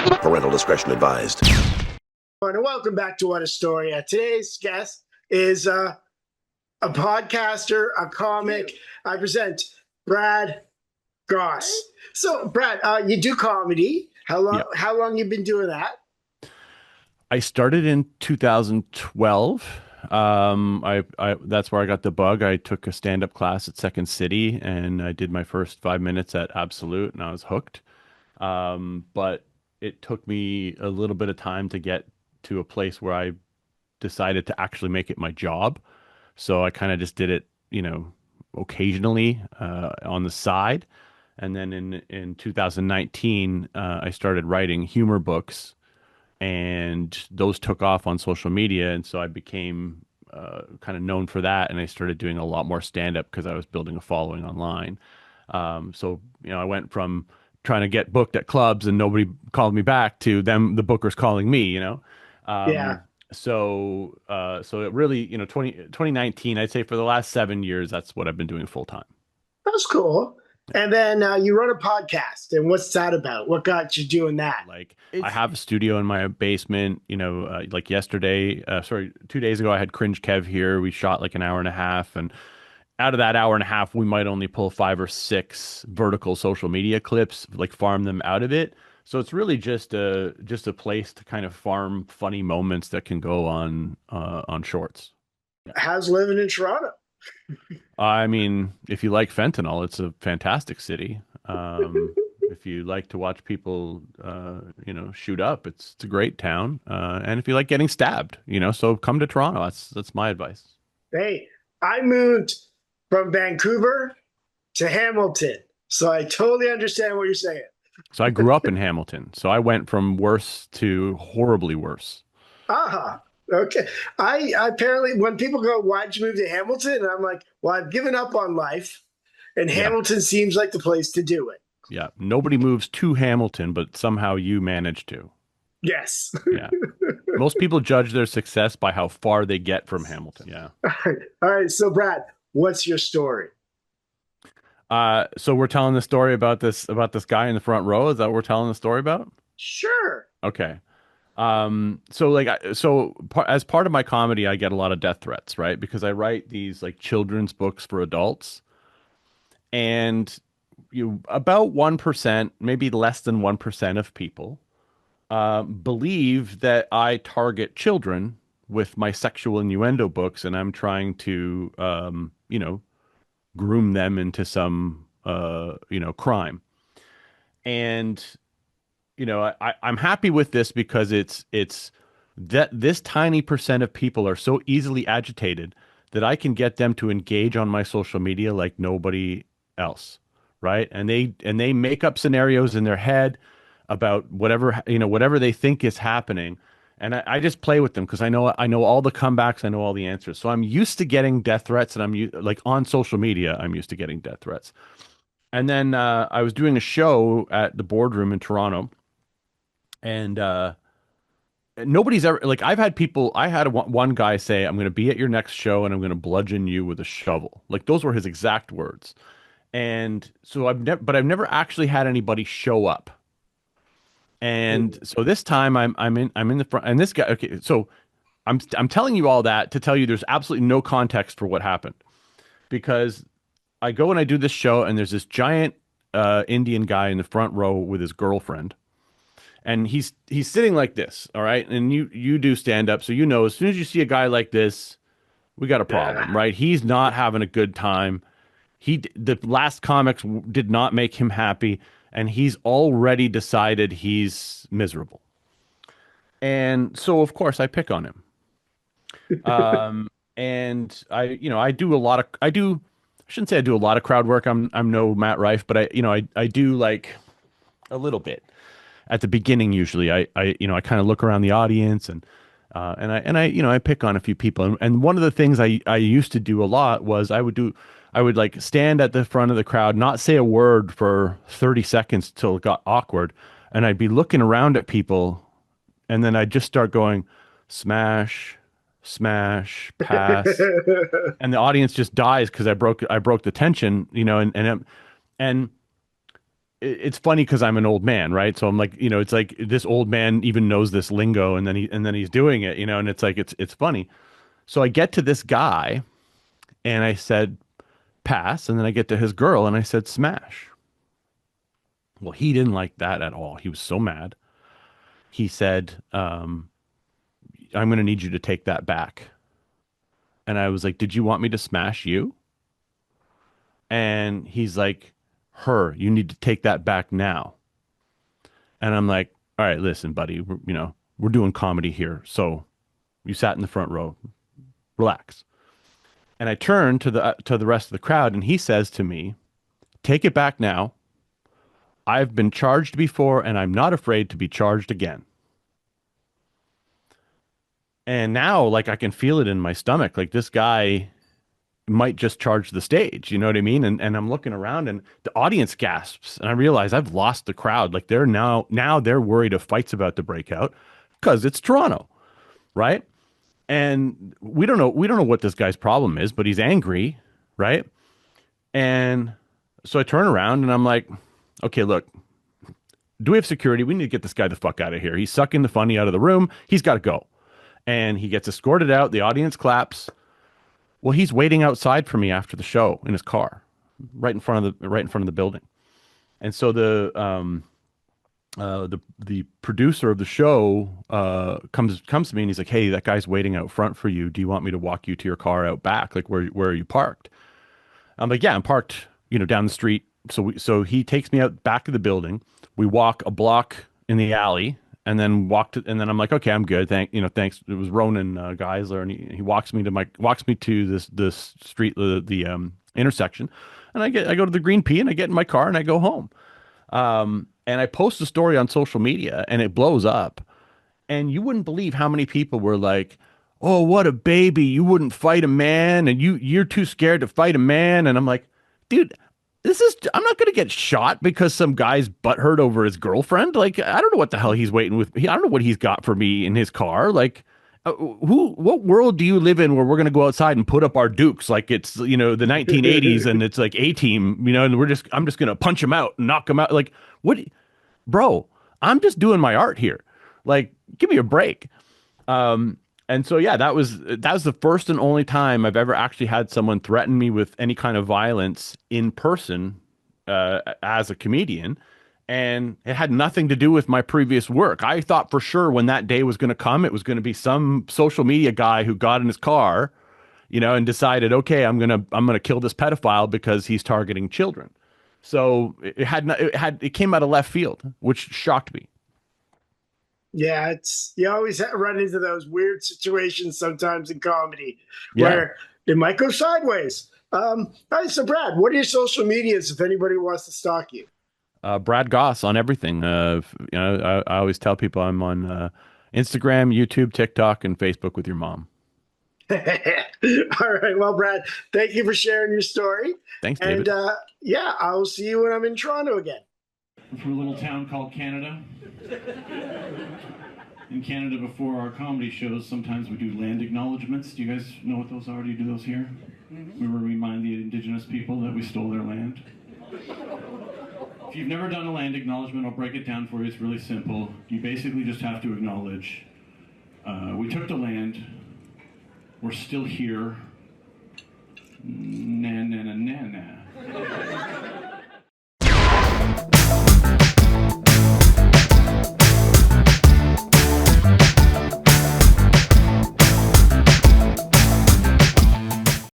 Parental discretion advised. And welcome back to What a Story. Today's guest is a podcaster, a comic. I present Brad Gosse. So, Brad, you do comedy. How long? Yeah. How long you been doing that? I started in 2012. I that's where I got the bug. I took a stand-up class at Second City, and I did my first 5 minutes at Absolute, and I was hooked. But it took me a little bit of time to get to a place where I decided to actually make it my job. So I kind of just did it, occasionally on the side. And then in 2019, I started writing humor books, and those took off on social media, and so I became kind of known for that, and I started doing a lot more stand up because I was building a following online. I went from trying to get booked at clubs and nobody called me back to them, the bookers calling me, Yeah, um, so it really, 2019, I'd say for the last 7 years, that's what I've been doing full time. that's cool. And then you run a podcast. And what's that about? What got you doing that? Like, I have a studio in my basement, like yesterday, sorry, 2 days ago, I had Cringe Kev here. We shot like an hour and a half, and out of that hour and a half, we might only pull 5 or 6 vertical social media clips, like farm them out of it. So it's really just a place to kind of farm funny moments that can go on shorts. How's living in Toronto? I mean, if you like fentanyl, it's a fantastic city. If you like to watch people, shoot up, it's a great town. And if you like getting stabbed, so come to Toronto. That's my advice. Hey, I moved from Vancouver to Hamilton. So I totally understand what you're saying. So I grew up in Hamilton. So I went from worse to horribly worse. Ah, okay. I apparently, when people go, "Why'd you move to Hamilton?" And I'm like, "Well, I've given up on life, and Yeah. Hamilton seems like the place to do it." Yeah. Nobody moves to Hamilton, but somehow you manage to. Yes. Yeah. Most people judge their success by how far they get from Hamilton. Yeah. All right. So, Brad, what's your story? So we're telling the story about this guy in the front row. Is that what we're telling the story about? Sure. Okay. As part of my comedy, I get a lot of death threats, right? Because I write these like children's books for adults, and about 1%, maybe less than 1% of people believe that I target children with my sexual innuendo books, and I'm trying to, groom them into some, crime. And I'm happy with this because it's that this tiny percent of people are so easily agitated that I can get them to engage on my social media like nobody else, right? And they make up scenarios in their head about whatever they think is happening, and I just play with them because I know all the comebacks, I know all the answers. So I'm used to getting death threats, and like on social media, I'm used to getting death threats. And then I was doing a show at the Boardroom in Toronto, and nobody's ever like I had one guy say, "I'm going to be at your next show and I'm going to bludgeon you with a shovel." Like those were his exact words. And so I've never actually had anybody show up. And so this time I'm in the front, and this guy, okay, so I'm telling you all that to tell you there's absolutely no context for what happened, because I go and I do this show, and there's this giant Indian guy in the front row with his girlfriend, and he's sitting like this, all right? And you do stand up, so as soon as you see a guy like this, we got a problem, right? He's not having a good time. The last comics did not make him happy, and he's already decided he's miserable. And so of course I pick on him. And I do a lot of I shouldn't say I do a lot of crowd work. I'm no Matt Rife, but I do like a little bit at the beginning. Usually I kind of look around the audience, and I pick on a few people. And one of the things I used to do a lot was I would like stand at the front of the crowd, not say a word for 30 seconds till it got awkward, and I'd be looking around at people, and then I'd just start going smash, smash, pass, and the audience just dies because I broke the tension, and it's funny because I'm an old man, right? So I'm like, it's like this old man even knows this lingo, and then he's doing it, and it's like it's funny. So I get to this guy, and I said pass, and then I get to his girl, and I said smash. Well, he didn't like that at all. He was so mad. He said, "I'm going to need you to take that back." And I was like, "Did you want me to smash you?" And he's like, "Her, you need to take that back now." And I'm like, "All right, listen, buddy, we're doing comedy here. So you sat in the front row. Relax." And I turn to the rest of the crowd, and he says to me, "Take it back now. I've been charged before, and I'm not afraid to be charged again." And now, like, I can feel it in my stomach. Like, this guy might just charge the stage. You know what I mean? And I'm looking around, and the audience gasps, and I realize I've lost the crowd. Like, they're now they're worried a fight's about to break out because it's Toronto, right? And we don't know what this guy's problem is, but he's angry, right? And so I turn around and I'm like, okay, look, do we have security? We need to get this guy the fuck out of here. He's sucking the funny out of the room. He's got to go. And he gets escorted out. The audience claps. Well, he's waiting outside for me after the show in his car, right in front of the building. And so the producer of the show comes to me, and he's like, "Hey, that guy's waiting out front for you. Do you want me to walk you to your car out back? Like, where are you parked?" I'm like, "Yeah, I'm parked, down the street." So he takes me out back of the building. We walk a block in the alley, and then and then I'm like, "Okay, I'm good. Thanks." It was Ronan Geisler, and he walks me to this street, the intersection, and I go to the Green P, and I get in my car, and I go home. And I post a story on social media, and it blows up. And you wouldn't believe how many people were like, "Oh, what a baby. You wouldn't fight a man, and you're too scared to fight a man." And I'm like, "Dude, I'm not going to get shot because some guy's butthurt over his girlfriend. Like, I don't know what the hell he's waiting with. I don't know what he's got for me in his car. Like, what world do you live in where we're going to go outside and put up our dukes like it's, the 1980s and it's like A-Team, and I'm just going to punch him out and knock him out. Like, what, bro, I'm just doing my art here. Like, give me a break." And so, yeah, that was the first and only time I've ever actually had someone threaten me with any kind of violence in person, as a comedian. And it had nothing to do with my previous work. I thought for sure when that day was going to come, it was going to be some social media guy who got in his car, and decided, okay, I'm gonna kill this pedophile because he's targeting children. So it came out of left field, which shocked me. Yeah, you always run into those weird situations sometimes in comedy Yeah. where it might go sideways. All right, so Brad, what are your social medias if anybody wants to stalk you? Brad Gosse on everything. I always tell people I'm on Instagram, YouTube, TikTok, and Facebook with your mom. All right, well, Brad, thank you for sharing your story. Thanks, David. And yeah, I'll see you when I'm in Toronto again. I'm from a little town called Canada. In Canada, before our comedy shows, sometimes we do land acknowledgements. Do you guys know what those are? Do you do those here? We remind the Indigenous people that we stole their land. If you've never done a land acknowledgement, I'll break it down for you. It's really simple. You basically just have to acknowledge, we took the land, we're still here, na na na na na.